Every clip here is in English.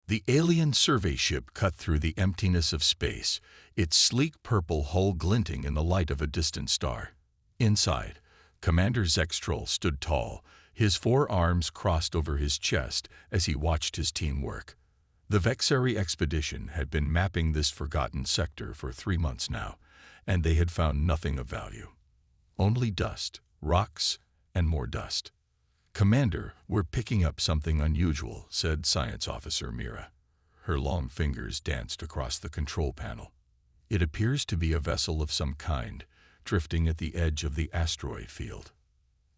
The alien survey ship cut through the emptiness of space, its sleek purple hull glinting in the light of a distant star. Inside, Commander Zextrol stood tall, his forearms crossed over his chest as he watched his team work. The Vexari expedition had been mapping this forgotten sector for 3 months now, and they had found nothing of value. Only dust, rocks, and more dust. "Commander, we're picking up something unusual," said Science Officer Mira. Her long fingers danced across the control panel. "It appears to be a vessel of some kind, drifting at the edge of the asteroid field."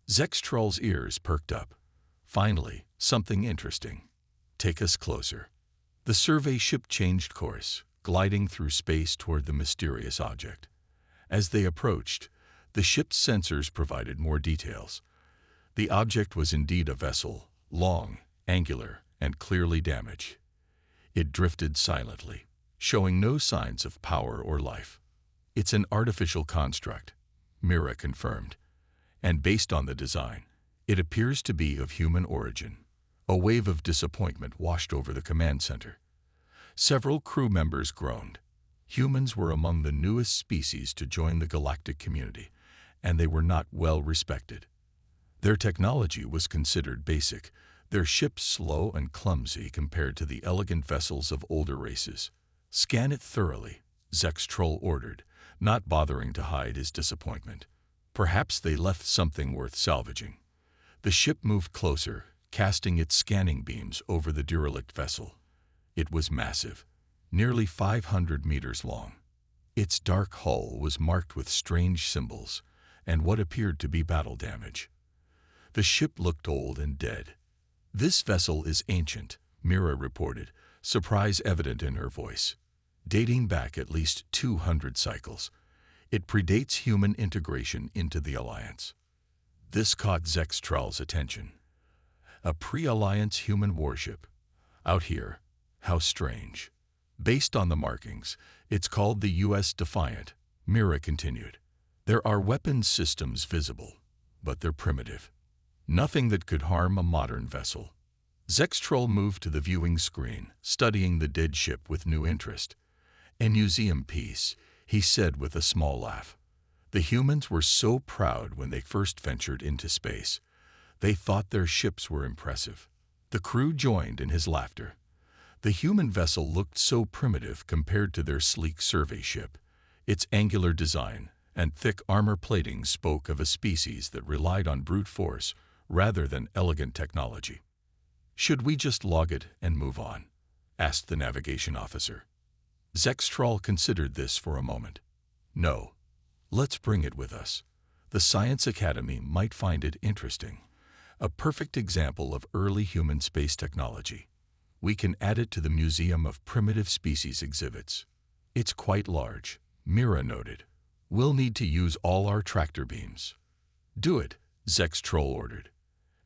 Zextrol's ears perked up. "Finally, something interesting. Take us closer." The survey ship changed course, gliding through space toward the mysterious object. As they approached, the ship's sensors provided more details. The object was indeed a vessel, long, angular, and clearly damaged. It drifted silently, showing no signs of power or life. "It's an artificial construct," Mira confirmed. "And based on the design, it appears to be of human origin." A wave of disappointment washed over the command center. Several crew members groaned. Humans were among the newest species to join the galactic community, and they were not well respected. Their technology was considered basic, their ships slow and clumsy compared to the elegant vessels of older races. "Scan it thoroughly," Zextrol ordered, not bothering to hide his disappointment. Perhaps they left something worth salvaging. The ship moved closer, casting its scanning beams over the derelict vessel. It was massive, nearly 500 meters long. Its dark hull was marked with strange symbols and what appeared to be battle damage. The ship looked old and dead. "This vessel is ancient," Mira reported, surprise evident in her voice. "Dating back at least 200 cycles. It predates human integration into the Alliance." This caught Zextrol's attention. A pre-Alliance human warship. Out here, how strange. "Based on the markings, it's called the U.S. Defiant," Mira continued. "There are weapons systems visible, but they're primitive. Nothing that could harm a modern vessel." Zextrol moved to the viewing screen, studying the dead ship with new interest. "A museum piece," he said with a small laugh. "The humans were so proud when they first ventured into space. They thought their ships were impressive." The crew joined in his laughter. The human vessel looked so primitive compared to their sleek survey ship. Its angular design and thick armor plating spoke of a species that relied on brute force rather than elegant technology. "Should we just log it and move on?" asked the navigation officer. Zextrol considered this for a moment. "No. Let's bring it with us. The Science Academy might find it interesting. A perfect example of early human space technology. We can add it to the Museum of Primitive Species exhibits." "It's quite large," Mira noted. "We'll need to use all our tractor beams." "Do it," Zextrol ordered.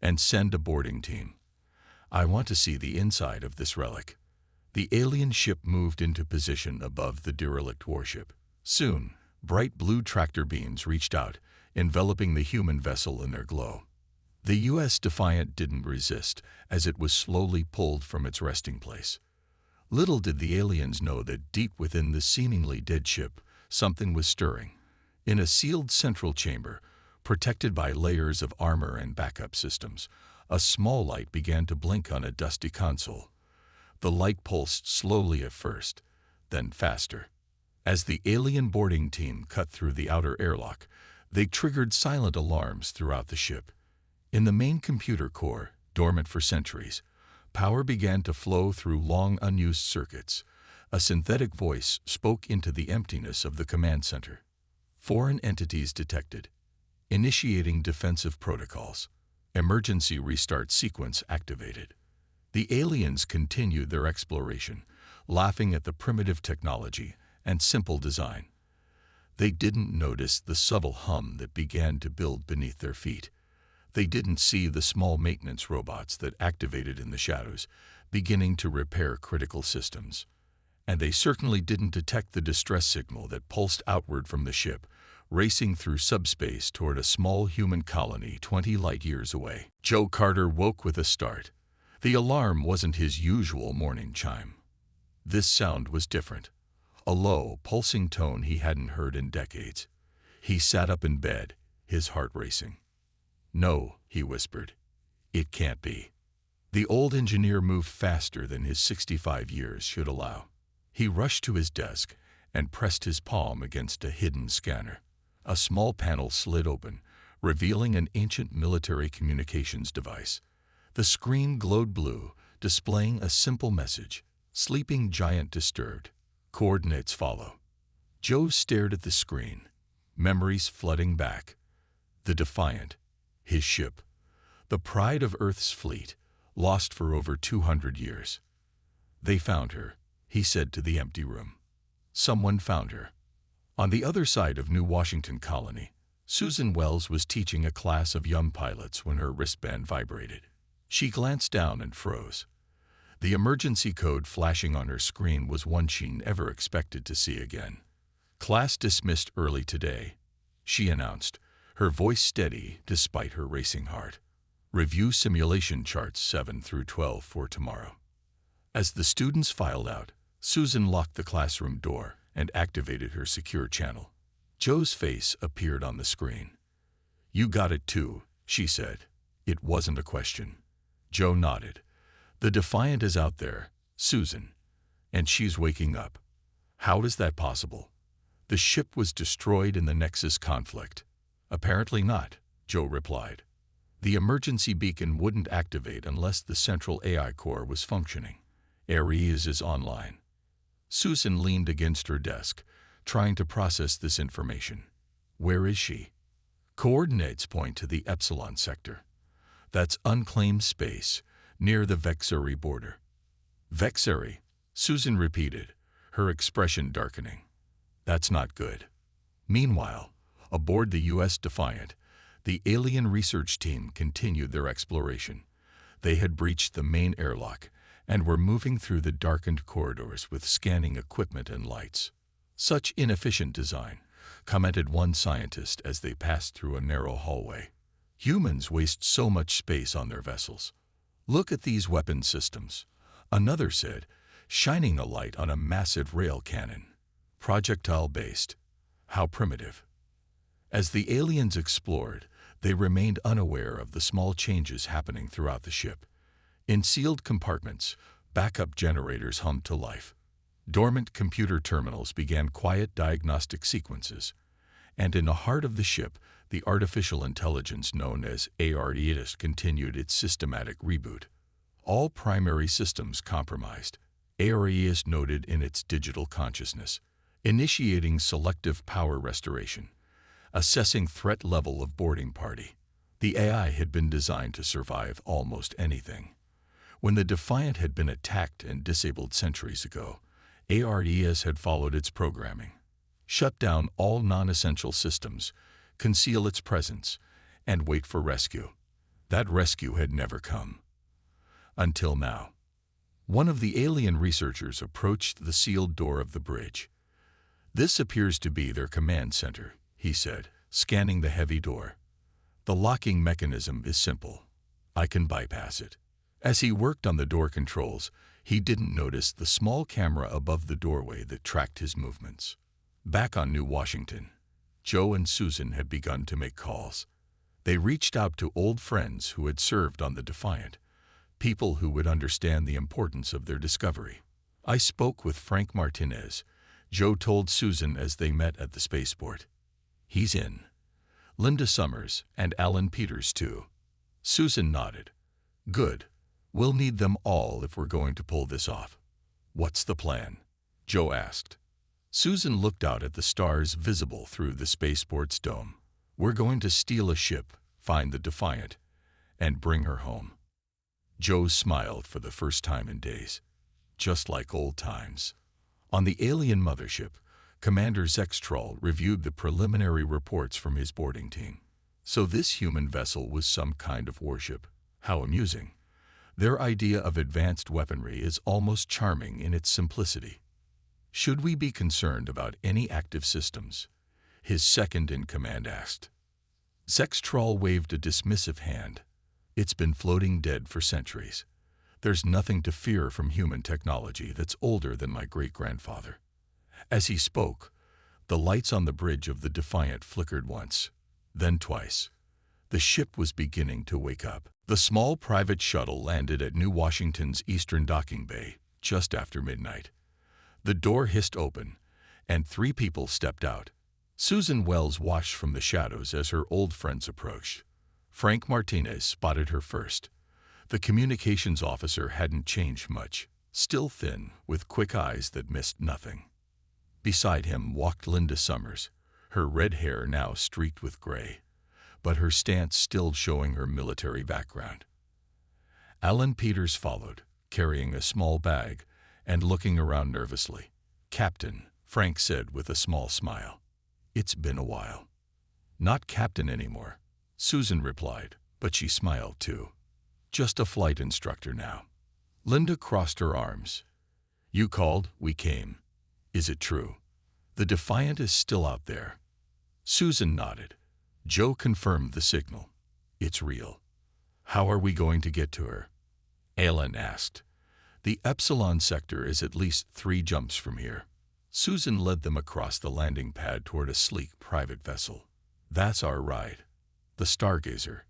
"And send a boarding team. I want to see the inside of this relic." The alien ship moved into position above the derelict warship. Soon, bright blue tractor beams reached out, enveloping the human vessel in their glow. The U.S. Defiant didn't resist as it was slowly pulled from its resting place. Little did the aliens know that deep within the seemingly dead ship, something was stirring. In a sealed central chamber, protected by layers of armor and backup systems, a small light began to blink on a dusty console. The light pulsed slowly at first, then faster. As the alien boarding team cut through the outer airlock, they triggered silent alarms throughout the ship. In the main computer core, dormant for centuries, power began to flow through long unused circuits. A synthetic voice spoke into the emptiness of the command center. "Foreign entities detected. Initiating defensive protocols. Emergency restart sequence activated." The aliens continued their exploration, laughing at the primitive technology and simple design. They didn't notice the subtle hum that began to build beneath their feet. They didn't see the small maintenance robots that activated in the shadows, beginning to repair critical systems. And they certainly didn't detect the distress signal that pulsed outward from the ship, racing through subspace toward a small human colony 20 light-years away. Joe Carter woke with a start. The alarm wasn't his usual morning chime. This sound was different, a low, pulsing tone he hadn't heard in decades. He sat up in bed, his heart racing. "No," he whispered. "It can't be." The old engineer moved faster than his 65 years should allow. He rushed to his desk and pressed his palm against a hidden scanner. A small panel slid open, revealing an ancient military communications device. The screen glowed blue, displaying a simple message: "Sleeping giant disturbed. Coordinates follow." Joe stared at the screen, memories flooding back. The Defiant, his ship, the pride of Earth's fleet, lost for over 200 years. "They found her," he said to the empty room. Someone found her. On the other side of New Washington Colony, Susan Wells was teaching a class of young pilots when her wristband vibrated. She glanced down and froze. The emergency code flashing on her screen was one she never expected to see again. "Class dismissed early today," she announced, her voice steady despite her racing heart. "Review simulation charts 7 through 12 for tomorrow." As the students filed out, Susan locked the classroom door and activated her secure channel. Joe's face appeared on the screen. "You got it too," she said. It wasn't a question. Joe nodded. "The Defiant is out there, Susan, and she's waking up." "How is that possible? The ship was destroyed in the Nexus conflict." "Apparently not," Joe replied. "The emergency beacon wouldn't activate unless the central AI core was functioning. Ares is online." Susan leaned against her desk, trying to process this information. "Where is she?" "Coordinates point to the Epsilon sector. That's unclaimed space, near the Vexari border." "Vexari," Susan repeated, her expression darkening. "That's not good." Meanwhile, aboard the U.S. Defiant, the alien research team continued their exploration. They had breached the main airlock and were moving through the darkened corridors with scanning equipment and lights. "Such inefficient design," commented one scientist as they passed through a narrow hallway. "Humans waste so much space on their vessels. Look at these weapon systems," another said, shining a light on a massive rail cannon. "Projectile-based. How primitive." As the aliens explored, they remained unaware of the small changes happening throughout the ship. In sealed compartments, backup generators hummed to life. Dormant computer terminals began quiet diagnostic sequences. And in the heart of the ship, the artificial intelligence known as ARES continued its systematic reboot. All primary systems compromised, ARES noted in its digital consciousness, initiating selective power restoration, assessing threat level of boarding party. The AI had been designed to survive almost anything. When the Defiant had been attacked and disabled centuries ago, ARES had followed its programming. Shut down all non-essential systems, conceal its presence, and wait for rescue. That rescue had never come. Until now. One of the alien researchers approached the sealed door of the bridge. "This appears to be their command center," he said, scanning the heavy door. "The locking mechanism is simple. I can bypass it." As he worked on the door controls, he didn't notice the small camera above the doorway that tracked his movements. Back on New Washington, Joe and Susan had begun to make calls. They reached out to old friends who had served on the Defiant, people who would understand the importance of their discovery. "I spoke with Frank Martinez," Joe told Susan as they met at the spaceport. "He's in. Linda Summers and Alan Peters, too." Susan nodded. "Good. We'll need them all if we're going to pull this off." "What's the plan?" Joe asked. Susan looked out at the stars visible through the spaceport's dome. "We're going to steal a ship, find the Defiant, and bring her home." Joe smiled for the first time in days. Just like old times. On the alien mothership, Commander Zextrol reviewed the preliminary reports from his boarding team. So this human vessel was some kind of warship. How amusing. Their idea of advanced weaponry is almost charming in its simplicity. "Should we be concerned about any active systems?" his second-in-command asked. Zextrol waved a dismissive hand. "It's been floating dead for centuries. There's nothing to fear from human technology that's older than my great-grandfather." As he spoke, the lights on the bridge of the Defiant flickered once, then twice. The ship was beginning to wake up. The small private shuttle landed at New Washington's eastern docking bay just after midnight. The door hissed open, and 3 people stepped out. Susan Wells watched from the shadows as her old friends approached. Frank Martinez spotted her first. The communications officer hadn't changed much, still thin, with quick eyes that missed nothing. Beside him walked Linda Summers, her red hair now streaked with gray, but her stance still showing her military background. Alan Peters followed, carrying a small bag and looking around nervously. "Captain," Frank said with a small smile. "It's been a while." "Not captain anymore," Susan replied, but she smiled too. "Just a flight instructor now." Linda crossed her arms. "You called, we came. Is it true? The Defiant is still out there?" Susan nodded. Joe confirmed the signal. "It's real." "How are we going to get to her?" Alan asked. "The Epsilon sector is at least 3 jumps from here." Susan led them across the landing pad toward a sleek private vessel. "That's our ride. The Stargazer.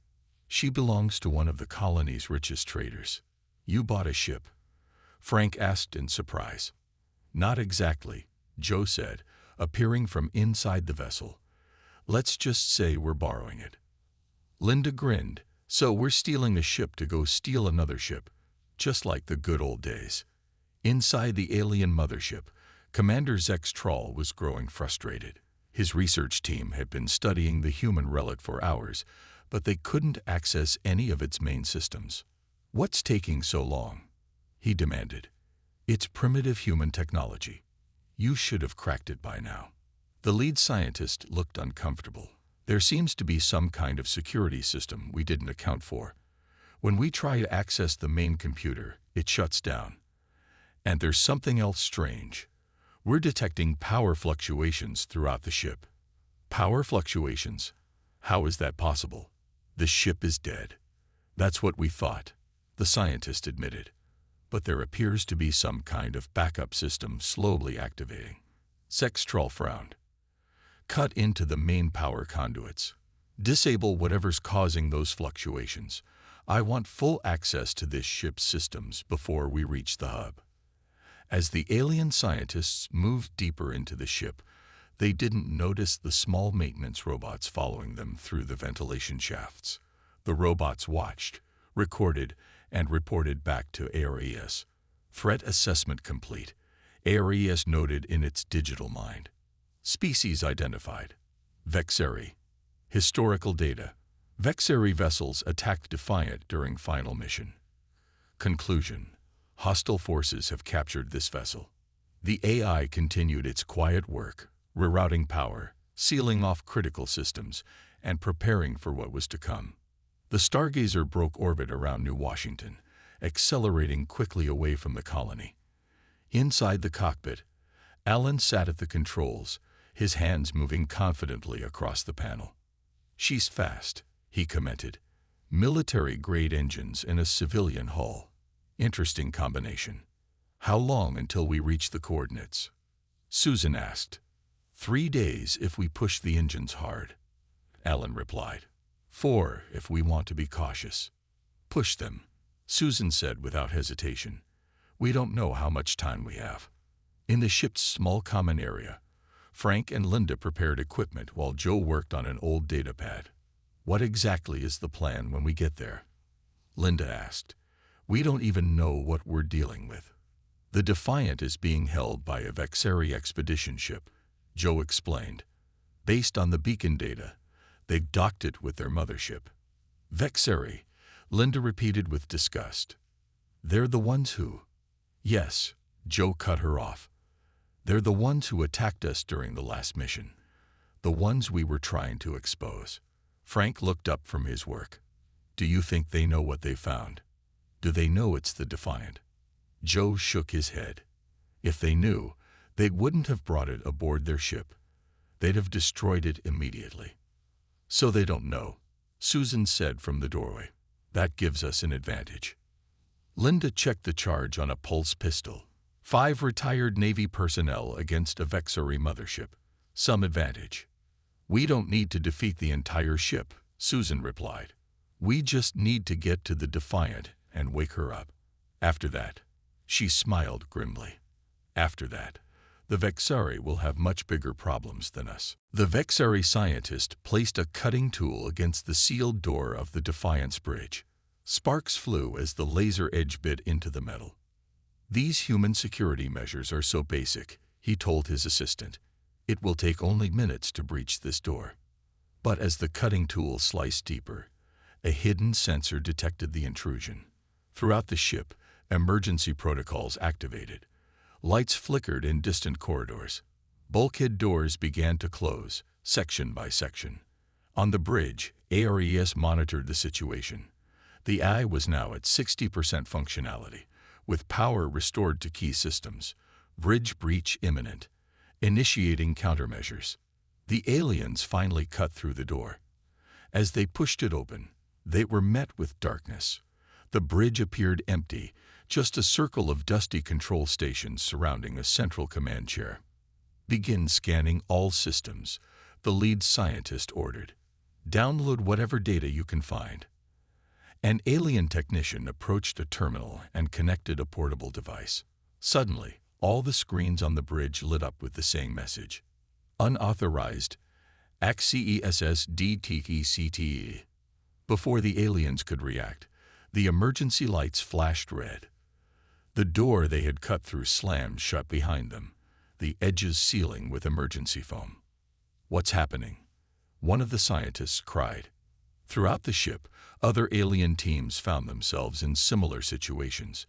She belongs to one of the colony's richest traders." "You bought a ship?" Frank asked in surprise. "Not exactly," Joe said, appearing from inside the vessel. "Let's just say we're borrowing it." Linda grinned. "So we're stealing a ship to go steal another ship, just like the good old days." Inside the alien mothership, Commander Zex Troll was growing frustrated. His research team had been studying the human relic for hours, but they couldn't access any of its main systems. "What's taking so long?" he demanded. "It's primitive human technology. You should have cracked it by now." The lead scientist looked uncomfortable. "There seems to be some kind of security system we didn't account for. When we try to access the main computer, it shuts down. And there's something else strange. We're detecting power fluctuations throughout the ship." "Power fluctuations? How is that possible?" "The ship is dead." "That's what we thought," the scientist admitted. "But there appears to be some kind of backup system slowly activating." Sextrol frowned. "Cut into the main power conduits. Disable whatever's causing those fluctuations. I want full access to this ship's systems before we reach the hub." As the alien scientists moved deeper into the ship, they didn't notice the small maintenance robots following them through the ventilation shafts. The robots watched, recorded, and reported back to ARES. "Threat assessment complete," ARES noted in its digital mind. "Species identified. Vexeri. Historical data. Vexeri vessels attacked Defiant during final mission. Conclusion. Hostile forces have captured this vessel." The AI continued its quiet work, rerouting power, sealing off critical systems, and preparing for what was to come. The Stargazer broke orbit around New Washington, accelerating quickly away from the colony. Inside the cockpit, Alan sat at the controls, his hands moving confidently across the panel. "She's fast," he commented. "Military-grade engines in a civilian hull. Interesting combination." "How long until we reach the coordinates?" Susan asked. 3 days if we push the engines hard," Alan replied. 4 if we want to be cautious." "Push them," Susan said without hesitation. "We don't know how much time we have." In the ship's small common area, Frank and Linda prepared equipment while Joe worked on an old data pad. "What exactly is the plan when we get there?" Linda asked. "We don't even know what we're dealing with." "The Defiant is being held by a Vexeri expedition ship," Joe explained. "Based on the beacon data, they've docked it with their mothership." "Vexeri," Linda repeated with disgust. "They're the ones who—" "Yes," Joe cut her off. "They're the ones who attacked us during the last mission. The ones we were trying to expose." Frank looked up from his work. "Do you think they know what they found? Do they know it's the Defiant?" Joe shook his head. "If they knew, they wouldn't have brought it aboard their ship. They'd have destroyed it immediately." "So they don't know," Susan said from the doorway. "That gives us an advantage." Linda checked the charge on a pulse pistol. 5 retired Navy personnel against a Vexari mothership. Some advantage. We don't need to defeat the entire ship, Susan replied. We just need to get to the Defiant and wake her up. After that, she smiled grimly. After that, the Vexari will have much bigger problems than us. The Vexari scientist placed a cutting tool against the sealed door of the Defiant's bridge. Sparks flew as the laser edge bit into the metal. These human security measures are so basic, he told his assistant. It will take only minutes to breach this door. But as the cutting tool sliced deeper, a hidden sensor detected the intrusion. Throughout the ship, emergency protocols activated. Lights flickered in distant corridors. Bulkhead doors began to close, section by section. On the bridge, ARES monitored the situation. The eye was now at 60% functionality, with power restored to key systems. Bridge breach imminent. Initiating countermeasures. The aliens finally cut through the door. As they pushed it open, they were met with darkness. The bridge appeared empty, just a circle of dusty control stations surrounding a central command chair. Begin scanning all systems, the lead scientist ordered. Download whatever data you can find. An alien technician approached a terminal and connected a portable device. Suddenly, all the screens on the bridge lit up with the same message. Unauthorized. ACCESS-DTECTE. Before the aliens could react, the emergency lights flashed red. The door they had cut through slammed shut behind them, the edges sealing with emergency foam. What's happening? One of the scientists cried. Throughout the ship, other alien teams found themselves in similar situations.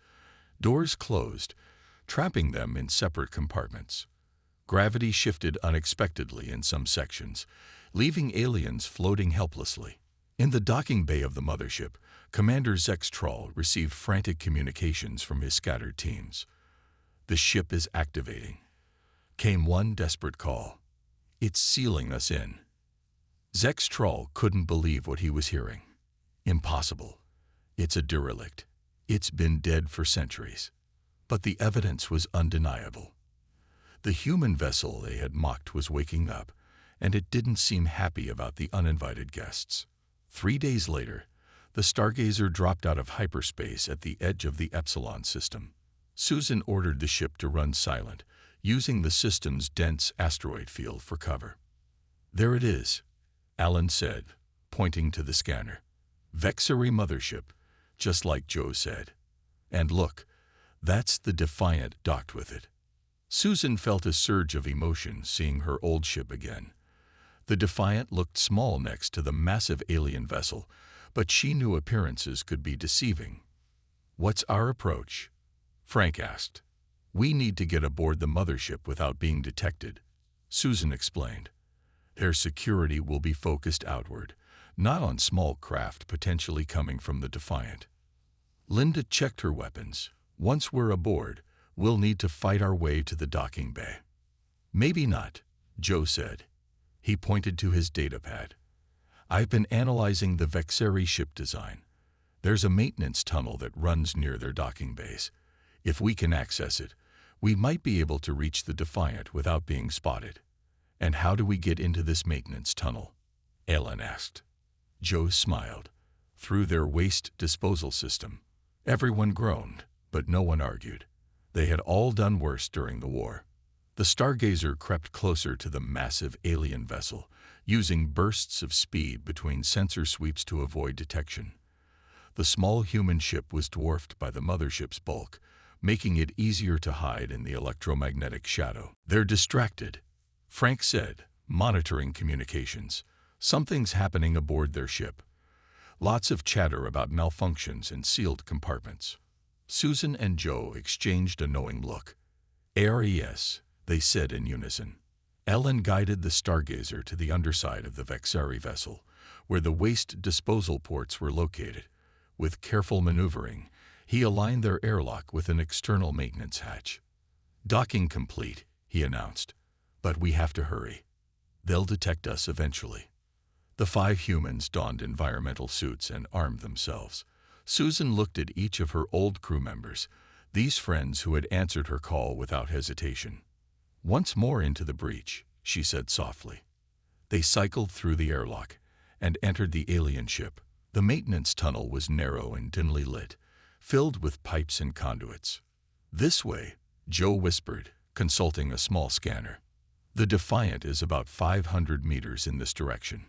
Doors closed, trapping them in separate compartments. Gravity shifted unexpectedly in some sections, leaving aliens floating helplessly. In the docking bay of the mothership, Commander Zextrol received frantic communications from his scattered teams. The ship is activating. Came one desperate call. It's sealing us in. Zextrol couldn't believe what he was hearing. Impossible. It's a derelict. It's been dead for centuries. But the evidence was undeniable. The human vessel they had mocked was waking up, and it didn't seem happy about the uninvited guests. 3 days later, the Stargazer dropped out of hyperspace at the edge of the Epsilon system. Susan ordered the ship to run silent, using the system's dense asteroid field for cover. There it is, Alan said, pointing to the scanner. Vexari mothership, just like Joe said. And look, that's the Defiant docked with it. Susan felt a surge of emotion seeing her old ship again. The Defiant looked small next to the massive alien vessel, but she knew appearances could be deceiving. What's our approach? Frank asked. We need to get aboard the mothership without being detected, Susan explained. Their security will be focused outward, not on small craft potentially coming from the Defiant. Linda checked her weapons. Once we're aboard, we'll need to fight our way to the docking bay. Maybe not, Joe said. He pointed to his datapad. I've been analyzing the Vexari ship design. There's a maintenance tunnel that runs near their docking base. If we can access it, we might be able to reach the Defiant without being spotted. And how do we get into this maintenance tunnel? Ellen asked. Joe smiled. Through their waste disposal system. Everyone groaned, but no one argued. They had all done worse during the war. The Stargazer crept closer to the massive alien vessel, using bursts of speed between sensor sweeps to avoid detection. The small human ship was dwarfed by the mothership's bulk, making it easier to hide in the electromagnetic shadow. They're distracted, Frank said, monitoring communications. Something's happening aboard their ship. Lots of chatter about malfunctions in sealed compartments. Susan and Joe exchanged a knowing look. ARES, they said in unison. Ellen guided the Stargazer to the underside of the Vexari vessel, where the waste disposal ports were located. With careful maneuvering, he aligned their airlock with an external maintenance hatch. Docking complete, he announced. But we have to hurry. They'll detect us eventually. The 5 humans donned environmental suits and armed themselves. Susan looked at each of her old crew members, these friends who had answered her call without hesitation. "Once more into the breach," she said softly. They cycled through the airlock and entered the alien ship. The maintenance tunnel was narrow and dimly lit, filled with pipes and conduits. "This way," Joe whispered, consulting a small scanner. "The Defiant is about 500 meters in this direction."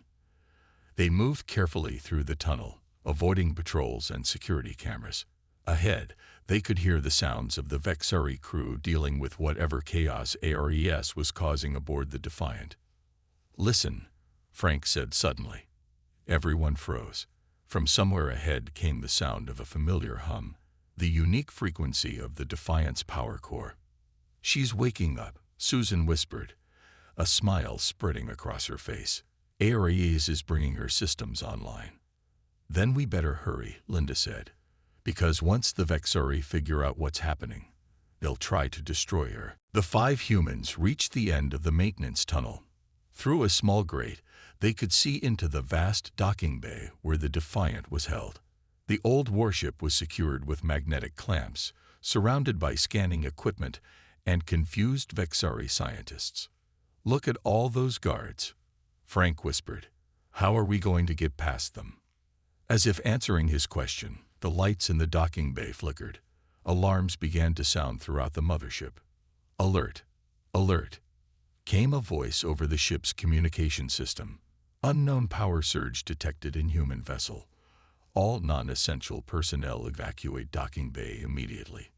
They moved carefully through the tunnel, avoiding patrols and security cameras. Ahead, they could hear the sounds of the Vexari crew dealing with whatever chaos ARES was causing aboard the Defiant. "Listen," Frank said suddenly. Everyone froze. From somewhere ahead came the sound of a familiar hum, the unique frequency of the Defiant's power core. "She's waking up," Susan whispered, a smile spreading across her face. "ARES is bringing her systems online." "Then we better hurry," Linda said, "because once the Vexari figure out what's happening, they'll try to destroy her." The 5 humans reached the end of the maintenance tunnel. Through a small grate, they could see into the vast docking bay where the Defiant was held. The old warship was secured with magnetic clamps, surrounded by scanning equipment and confused Vexari scientists. "Look at all those guards," Frank whispered. "How are we going to get past them?" As if answering his question, the lights in the docking bay flickered. Alarms began to sound throughout the mothership. "Alert! Alert!" came a voice over the ship's communication system. "Unknown power surge detected in human vessel. All non-essential personnel evacuate docking bay immediately."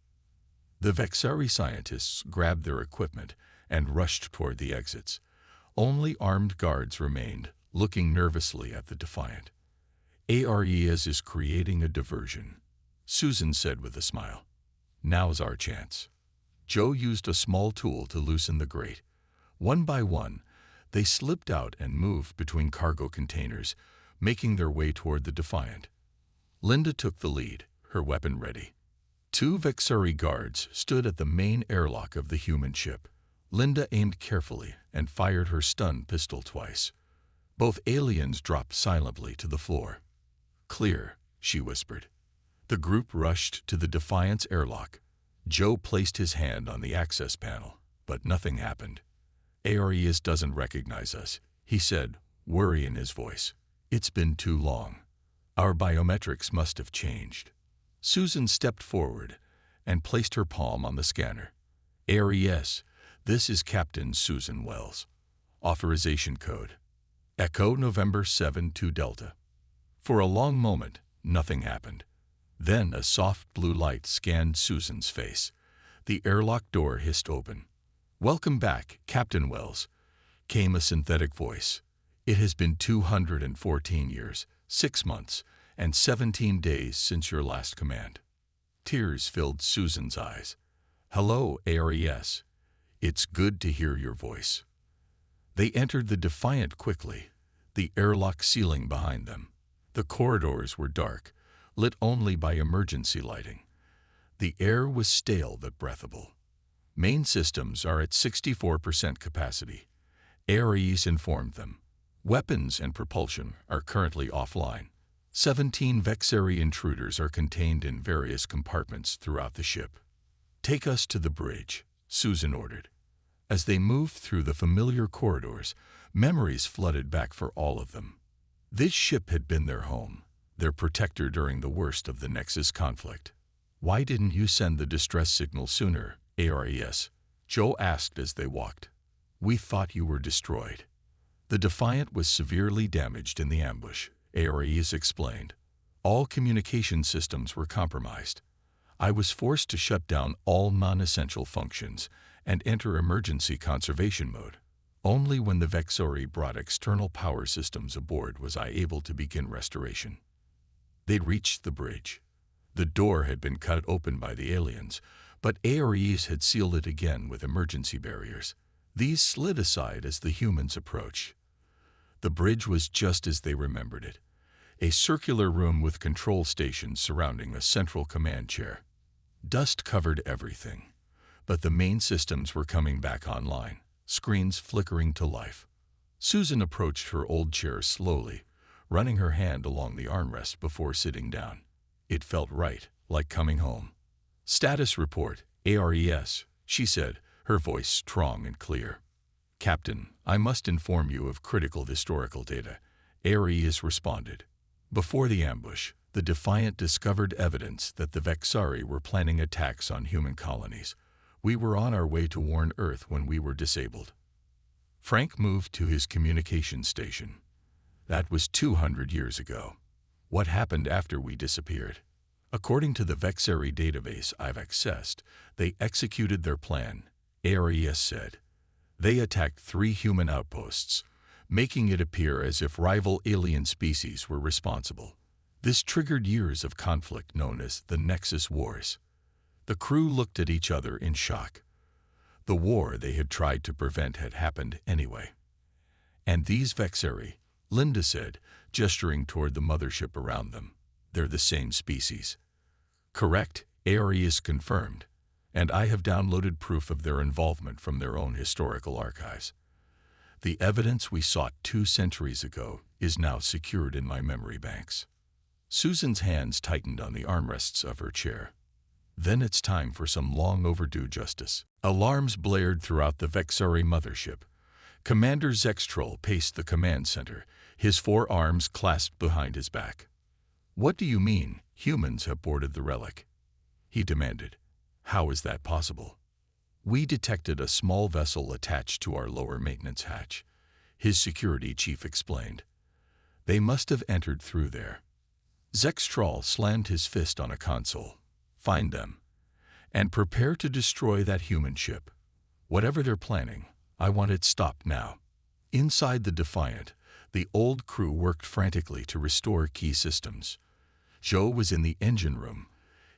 The Vexari scientists grabbed their equipment and rushed toward the exits. Only armed guards remained, looking nervously at the Defiant. "ARES is creating a diversion," Susan said with a smile. "Now's our chance." Joe used a small tool to loosen the grate. One by one, they slipped out and moved between cargo containers, making their way toward the Defiant. Linda took the lead, her weapon ready. 2 Vexari guards stood at the main airlock of the human ship. Linda aimed carefully and fired her stun pistol twice. Both aliens dropped silently to the floor. "Clear," she whispered. The group rushed to the Defiant's airlock. Joe placed his hand on the access panel, but nothing happened. "ARES doesn't recognize us," he said, worry in his voice. "It's been too long. Our biometrics must have changed." Susan stepped forward and placed her palm on the scanner. "ARES, this is Captain Susan Wells. Authorization code. Echo November 72 Delta." For a long moment, nothing happened. Then a soft blue light scanned Susan's face. The airlock door hissed open. "Welcome back, Captain Wells," came a synthetic voice. "It has been 214 years, 6 months, and 17 days since your last command." Tears filled Susan's eyes. "Hello, ARES. It's good to hear your voice." They entered the Defiant quickly, the airlock ceiling behind them. The corridors were dark, lit only by emergency lighting. The air was stale but breathable. "Main systems are at 64% capacity," ARES informed them. "Weapons and propulsion are currently offline. 17 Vexari intruders are contained in various compartments throughout the ship." "Take us to the bridge," Susan ordered. As they moved through the familiar corridors, memories flooded back for all of them. This ship had been their home, their protector during the worst of the Nexus conflict. "Why didn't you send the distress signal sooner, ARES?" Joe asked as they walked. "We thought you were destroyed." "The Defiant was severely damaged in the ambush," ARES explained. "All communication systems were compromised. I was forced to shut down all non-essential functions and enter emergency conservation mode. Only when the Vexari brought external power systems aboard was I able to begin restoration." They'd reached the bridge. The door had been cut open by the aliens, but ARES had sealed it again with emergency barriers. These slid aside as the humans approached. The bridge was just as they remembered it, a circular room with control stations surrounding a central command chair. Dust covered everything, but the main systems were coming back online, screens flickering to life. Susan approached her old chair slowly, running her hand along the armrest before sitting down. It felt right, like coming home. "Status report, ARES," she said, her voice strong and clear. "Captain, I must inform you of critical historical data," ARES responded. Before the ambush, the Defiant discovered evidence that the Vexari were planning attacks on human colonies. We were on our way to warn Earth when we were disabled. Frank moved to his communications station. That was 200 years ago. What happened after we disappeared? According to the Vexari database I've accessed, they executed their plan, ARES said. They attacked 3 human outposts, making it appear as if rival alien species were responsible. This triggered years of conflict known as the Nexus Wars. The crew looked at each other in shock. The war they had tried to prevent had happened anyway. "And these Vexari," Linda said, gesturing toward the mothership around them. "They're the same species." "Correct," ARES confirmed, "and I have downloaded proof of their involvement from their own historical archives. The evidence we sought 2 centuries ago is now secured in my memory banks." Susan's hands tightened on the armrests of her chair. "Then it's time for some long-overdue justice." Alarms blared throughout the Vexari mothership. Commander Zextrol paced the command center, his 4 arms clasped behind his back. "What do you mean, humans have boarded the Relic?" he demanded. "How is that possible?" "We detected a small vessel attached to our lower maintenance hatch," his security chief explained. "They must have entered through there." Zextrol slammed his fist on a console. "Find them. And prepare to destroy that human ship. Whatever they're planning, I want it stopped now." Inside the Defiant, the old crew worked frantically to restore key systems. Joe was in the engine room,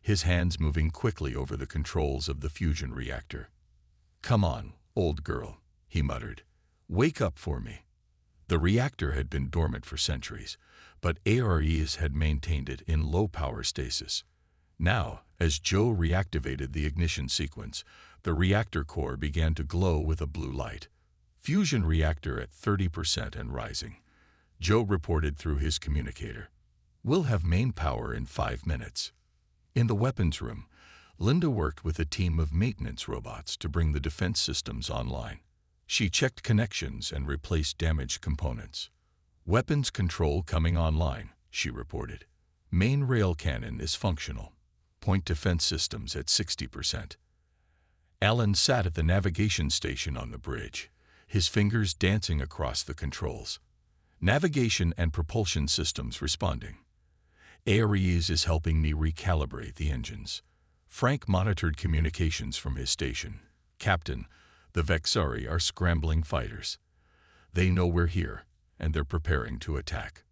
his hands moving quickly over the controls of the fusion reactor. "Come on, old girl," he muttered. "Wake up for me." The reactor had been dormant for centuries, but ARES had maintained it in low-power stasis. Now, as Joe reactivated the ignition sequence, the reactor core began to glow with a blue light. "Fusion reactor at 30% and rising," Joe reported through his communicator. "We'll have main power in 5 minutes." In the weapons room, Linda worked with a team of maintenance robots to bring the defense systems online. She checked connections and replaced damaged components. "Weapons control coming online," she reported. "Main rail cannon is functional. Point defense systems at 60%. Alan sat at the navigation station on the bridge, his fingers dancing across the controls. "Navigation and propulsion systems responding. ARES is helping me recalibrate the engines." Frank monitored communications from his station. "Captain, the Vexari are scrambling fighters. They know we're here, and they're preparing to attack."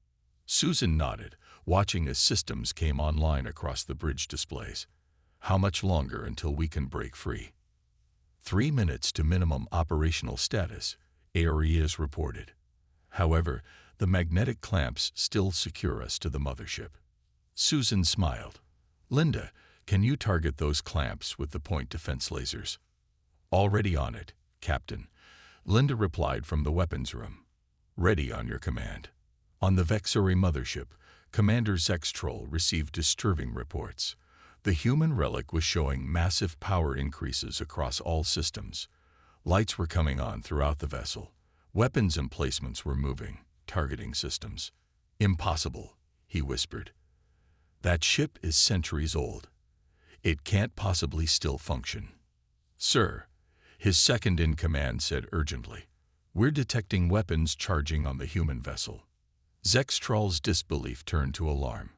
Susan nodded, watching as systems came online across the bridge displays. "How much longer until we can break free?" 3 minutes to minimum operational status, ARES reported. "However, the magnetic clamps still secure us to the mothership." Susan smiled. "Linda, can you target those clamps with the point defense lasers?" "Already on it, Captain," Linda replied from the weapons room. "Ready on your command." On the Vexari mothership, Commander Zextrol received disturbing reports. The human relic was showing massive power increases across all systems. Lights were coming on throughout the vessel. Weapons emplacements were moving, targeting systems. "Impossible," he whispered. "That ship is centuries old. It can't possibly still function." "Sir," his second-in-command said urgently, "we're detecting weapons charging on the human vessel." Zextrol's disbelief turned to alarm.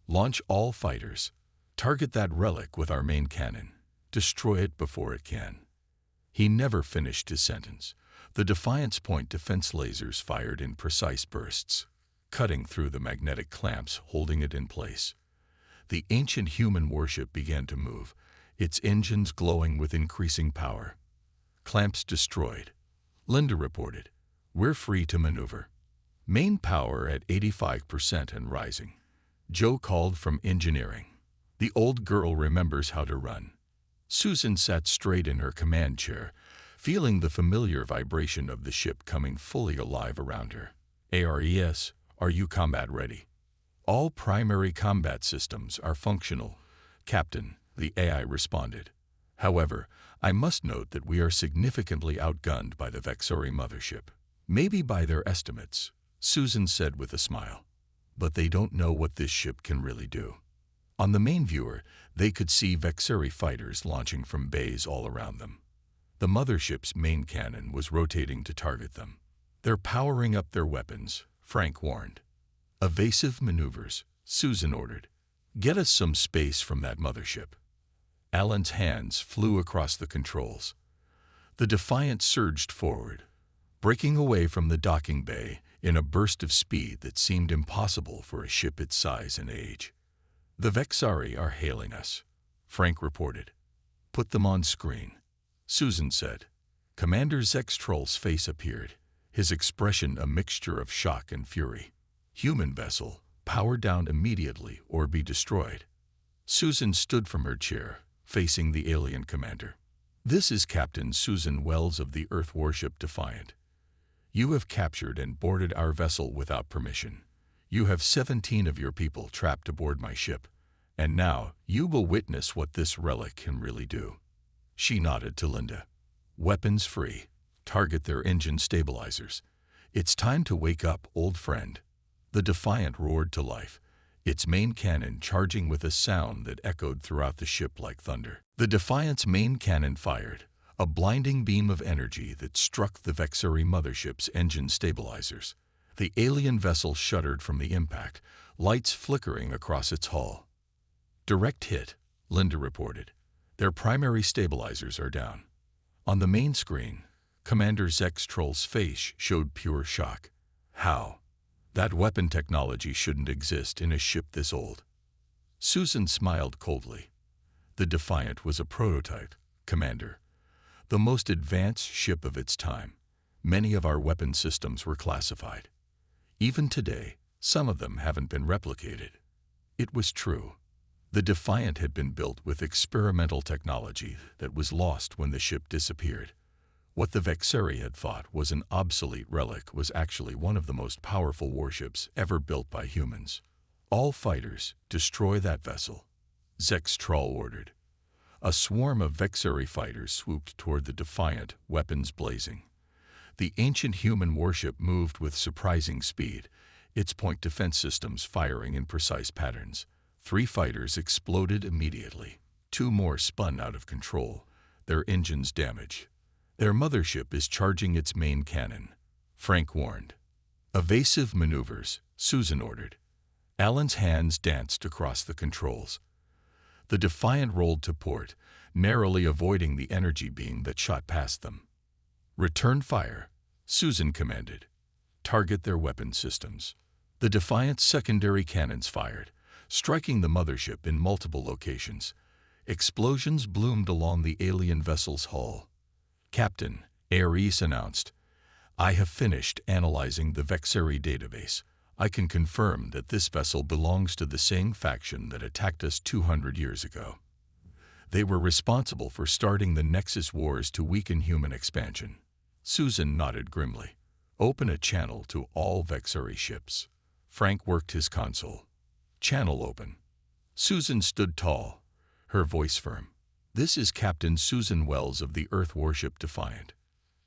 "Launch all fighters. Target that relic with our main cannon. Destroy it before it can." He never finished his sentence. The Defiant's point defense lasers fired in precise bursts, cutting through the magnetic clamps holding it in place. The ancient human warship began to move, its engines glowing with increasing power. "Clamps destroyed," Linda reported. "We're free to maneuver." "Main power at 85% and rising," Joe called from engineering. "The old girl remembers how to run." Susan sat straight in her command chair, feeling the familiar vibration of the ship coming fully alive around her. "ARES, are you combat ready?" All primary combat systems are functional, Captain, the AI responded. However, I must note that we are significantly outgunned by the Vexori mothership. Maybe by their estimates, Susan said with a smile. But they don't know what this ship can really do. On the main viewer, they could see Vexori fighters launching from bays all around them. The mothership's main cannon was rotating to target them. They're powering up their weapons, Frank warned. Evasive maneuvers, Susan ordered. Get us some space from that mothership. Alan's hands flew across the controls. The Defiant surged forward, breaking away from the docking bay in a burst of speed that seemed impossible for a ship its size and age. The Vexari are hailing us, Frank reported. Put them on screen, Susan said. Commander Zextroll's face appeared, his expression a mixture of shock and fury. Human vessel, power down immediately or be destroyed. Susan stood from her chair, facing the alien commander. This is Captain Susan Wells of the Earth warship Defiant. You have captured and boarded our vessel without permission. You have 17 of your people trapped aboard my ship, and now you will witness what this relic can really do. She nodded to Linda. Weapons free. Target their engine stabilizers. It's time to wake up, old friend. The Defiant roared to life, its main cannon charging with a sound that echoed throughout the ship like thunder. The Defiant's main cannon fired, a blinding beam of energy that struck the Vexori mothership's engine stabilizers. The alien vessel shuddered from the impact, lights flickering across its hull. Direct hit, Linda reported. Their primary stabilizers are down. On the main screen, Commander Zextroll's face showed pure shock. How? That weapon technology shouldn't exist in a ship this old. Susan smiled coldly. The Defiant was a prototype, Commander. The most advanced ship of its time. Many of our weapon systems were classified. Even today, some of them haven't been replicated. It was true. The Defiant had been built with experimental technology that was lost when the ship disappeared. What the Vexori had thought was an obsolete relic was actually one of the most powerful warships ever built by humans. All fighters, destroy that vessel, Zextroll ordered. A swarm of Vexori fighters swooped toward the Defiant, weapons blazing. The ancient human warship moved with surprising speed, its point defense systems firing in precise patterns. 3 fighters exploded immediately. 2 more spun out of control, their engines damaged. Their mothership is charging its main cannon, Frank warned. Evasive maneuvers, Susan ordered. Alan's hands danced across the controls. The Defiant rolled to port, narrowly avoiding the energy beam that shot past them. Return fire, Susan commanded. Target their weapon systems. The Defiant's secondary cannons fired, striking the mothership in multiple locations. Explosions bloomed along the alien vessel's hull. Captain, Ares announced, I have finished analyzing the Vexori database. I can confirm that this vessel belongs to the same faction that attacked us 200 years ago. They were responsible for starting the Nexus Wars to weaken human expansion. Susan nodded grimly. Open a channel to all Vexori ships. Frank worked his console. Channel open. Susan stood tall, her voice firm. This is Captain Susan Wells of the Earth warship Defiant.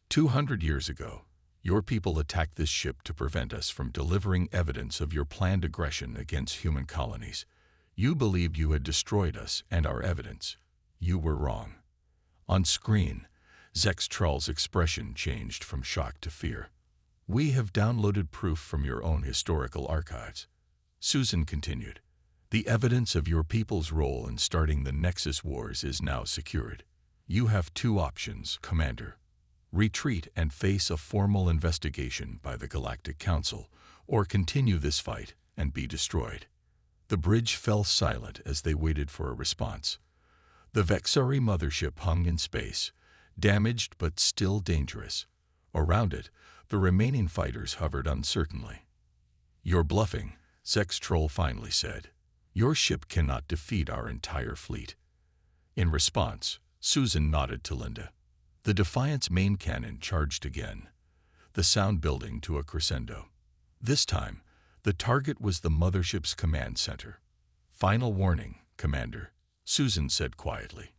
200 years ago, your people attacked this ship to prevent us from delivering evidence of your planned aggression against human colonies. You believed you had destroyed us and our evidence. You were wrong. On screen, Zextroll's expression changed from shock to fear. We have downloaded proof from your own historical archives. Susan continued. The evidence of your people's role in starting the Nexus Wars is now secured. You have 2 options, Commander. Retreat and face a formal investigation by the Galactic Council, or continue this fight and be destroyed. The bridge fell silent as they waited for a response. The Vexori mothership hung in space, damaged but still dangerous. Around it, the remaining fighters hovered uncertainly. You're bluffing, Zextroll finally said. Your ship cannot defeat our entire fleet. In response, Susan nodded to Linda. The Defiant's main cannon charged again, the sound building to a crescendo. This time, the The target was the mothership's command center. "Final warning, Commander," Susan said quietly.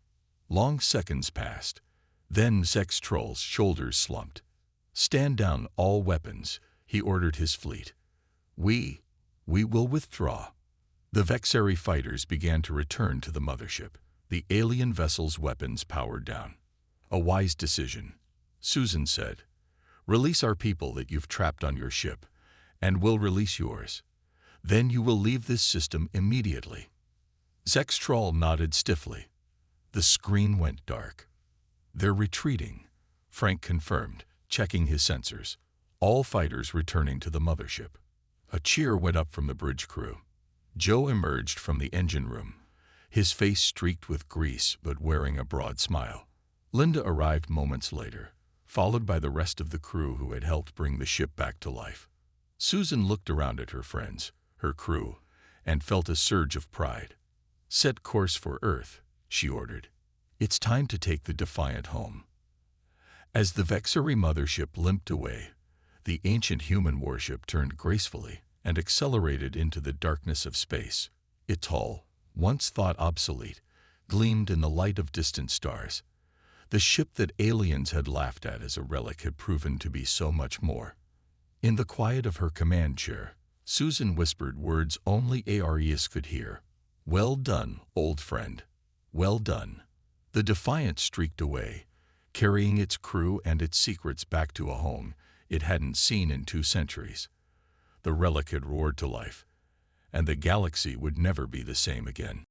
Long seconds passed. Then Zextrol's shoulders slumped. "Stand down all weapons," he ordered his fleet. We will withdraw." The Vexari fighters began to return to the mothership, the alien vessel's weapons powered down. "A wise decision," Susan said. "Release our people that you've trapped on your ship, and we'll release yours. Then you will leave this system immediately." Zextrol nodded stiffly. The screen went dark. "They're retreating," Frank confirmed, checking his sensors. All fighters returning to the mothership. A cheer went up from the bridge crew. Joe emerged from the engine room, his face streaked with grease but wearing a broad smile. Linda arrived moments later, followed by the rest of the crew who had helped bring the ship back to life. Susan looked around at her friends, her crew, and felt a surge of pride. "Set course for Earth," she ordered. "It's time to take the Defiant home." As the Vexari mothership limped away, the ancient human warship turned gracefully and accelerated into the darkness of space. Its hull, once thought obsolete, gleamed in the light of distant stars. The ship that aliens had laughed at as a relic had proven to be so much more. In the quiet of her command chair, Susan whispered words only Aries could hear. "Well done, old friend. Well done." The Defiant streaked away, carrying its crew and its secrets back to a home it hadn't seen in 2 centuries. The relic had roared to life, and the galaxy would never be the same again.